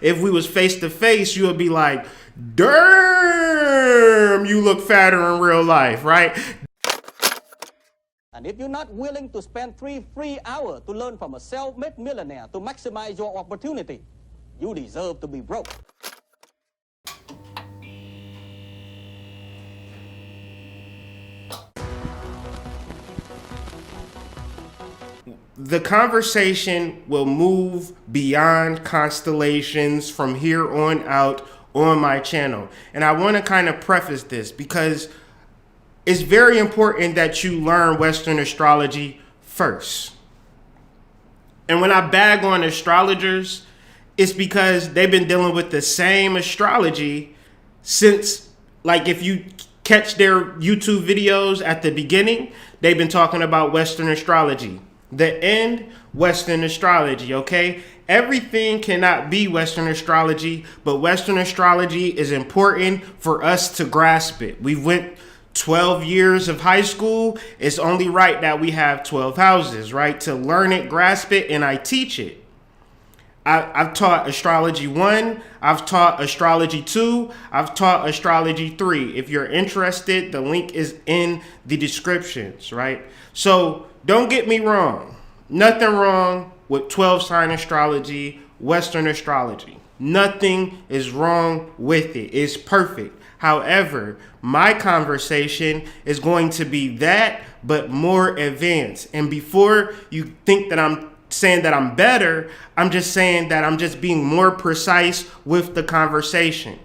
If we was face to face, you would be like, damn, you look fatter in real life, right? And if you're not willing to spend 3 free hours to learn from a self-made millionaire to maximize your opportunity, you deserve to be broke. The conversation will move beyond constellations from here on out on my channel. And I want to kind of preface this because it's very important that you learn Western astrology first. And when I bag on astrologers, it's because they've been dealing with the same astrology since, like, if you catch their YouTube videos at the beginning, they've been talking about Western astrology. The end, Western astrology, okay? Everything cannot be Western astrology, but Western astrology is important for us to grasp it. We went 12 years of high school. It's only right that we have 12 houses, right? To learn it, grasp it, and I teach it. I've taught astrology 1, I've taught astrology 2, I've taught astrology 3. If you're interested, the link is in the descriptions, right? So don't get me wrong. Nothing wrong with 12 sign astrology, Western astrology. Nothing is wrong with it. It's perfect. However, my conversation is going to be that, but more advanced. And before you think that I'm saying that I'm better, I'm just saying that I'm just being more precise with the conversation.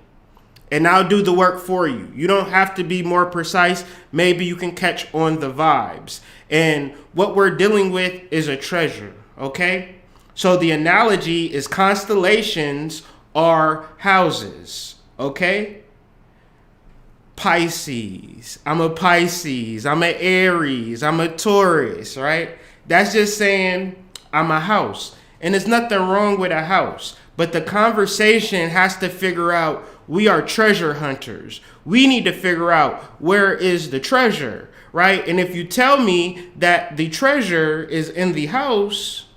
And I'll do the work for you. You don't have to be more precise. Maybe you can catch on the vibes. And what we're dealing with is a treasure, okay? So the analogy is constellations are houses, okay? Pisces. I'm a Pisces. I'm an Aries. I'm a Taurus, right? That's just saying I'm a house. And there's nothing wrong with a house. But the conversation has to figure out we are treasure hunters. We need to figure out where is the treasure, right? And if you tell me that the treasure is in the house,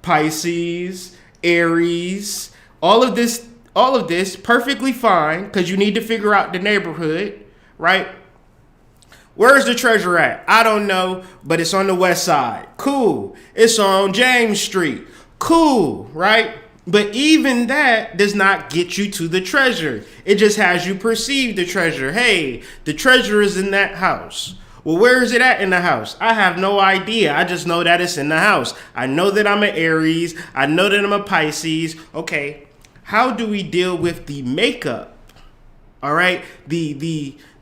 Pisces, Aries, all of this perfectly fine, because you need to figure out the neighborhood, right? Where's the treasure at? I don't know, but it's on the west side. Cool. It's on James Street. Cool, right? But even that does not get you to the treasure. It just has you perceive the treasure. Hey, the treasure is in that house. Well, where is it at in the house? I have no idea. I just know that it's in the house. I know that I'm an Aries. I know that I'm a Pisces. Okay, how do we deal with the makeup? All right, the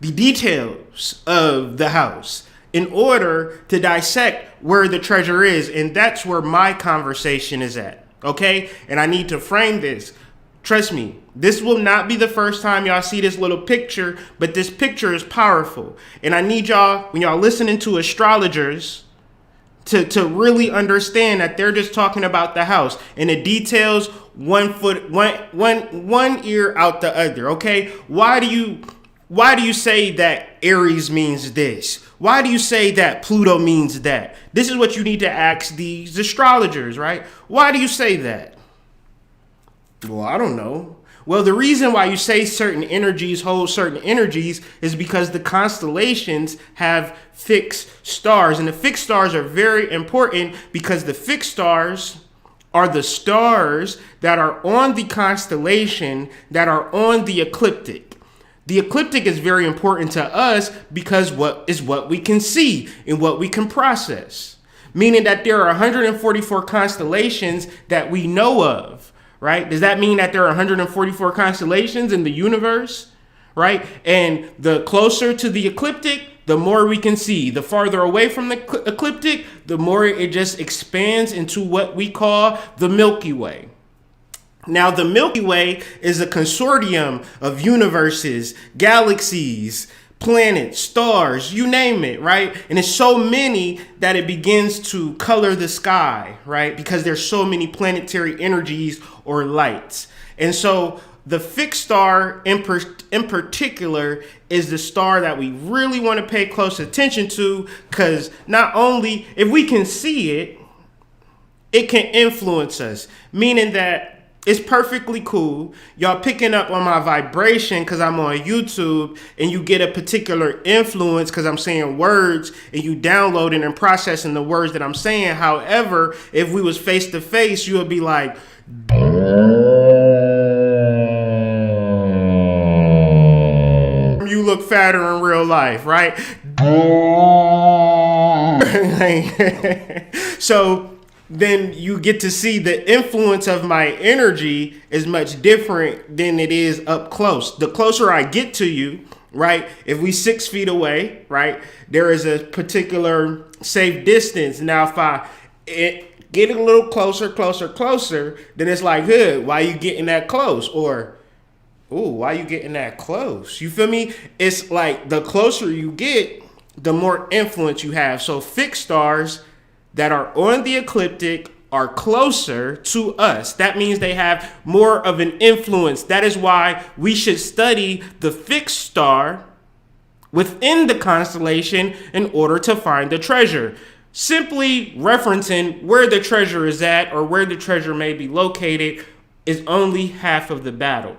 details of the house in order to dissect where the treasure is. And that's where my conversation is at. Okay, and I need to frame this. Trust me, this will not be the first time y'all see this little picture, but this picture is powerful. And I need y'all, when y'all listening to astrologers, to really understand that they're just talking about the house and the details one ear out the other. Okay, why do you say that Aries means this? Why do you say that Pluto means that? This is what you need to ask these astrologers, right? Why do you say that? Well, I don't know. Well, the reason why you say certain energies hold certain energies is because the constellations have fixed stars. And the fixed stars are very important because the fixed stars are the stars that are on the constellation that are on the ecliptic. The ecliptic is very important to us because what we can see and what we can process. Meaning that there are 144 constellations that we know of, right? Does that mean that there are 144 constellations in the universe, right? And the closer to the ecliptic, the more we can see. The farther away from the ecliptic, the more it just expands into what we call the Milky Way. Now, the Milky Way is a consortium of universes, galaxies, planets, stars, you name it, right? And it's so many that it begins to color the sky, right? Because there's so many planetary energies or lights. And so the fixed star in particular is the star that we really want to pay close attention to, because not only if we can see it, it can influence us, meaning that It's perfectly cool. Y'all picking up on my vibration because I'm on YouTube, and you get a particular influence because I'm saying words, and you downloading and processing the words that I'm saying. However, if we was face to face, you would be like, you look fatter in real life, right? So then you get to see the influence of my energy is much different than it is up close. The closer I get to you, right? If we 6 feet away, right, there is a particular safe distance. Now, if I get a little closer, then it's like, hey, why you getting that close? Or, ooh, why you getting that close? You feel me? It's like the closer you get, the more influence you have. So fixed stars that are on the ecliptic are closer to us. That means they have more of an influence. That is why we should study the fixed star within the constellation in order to find the treasure. Simply referencing where the treasure is at or where the treasure may be located is only half of the battle.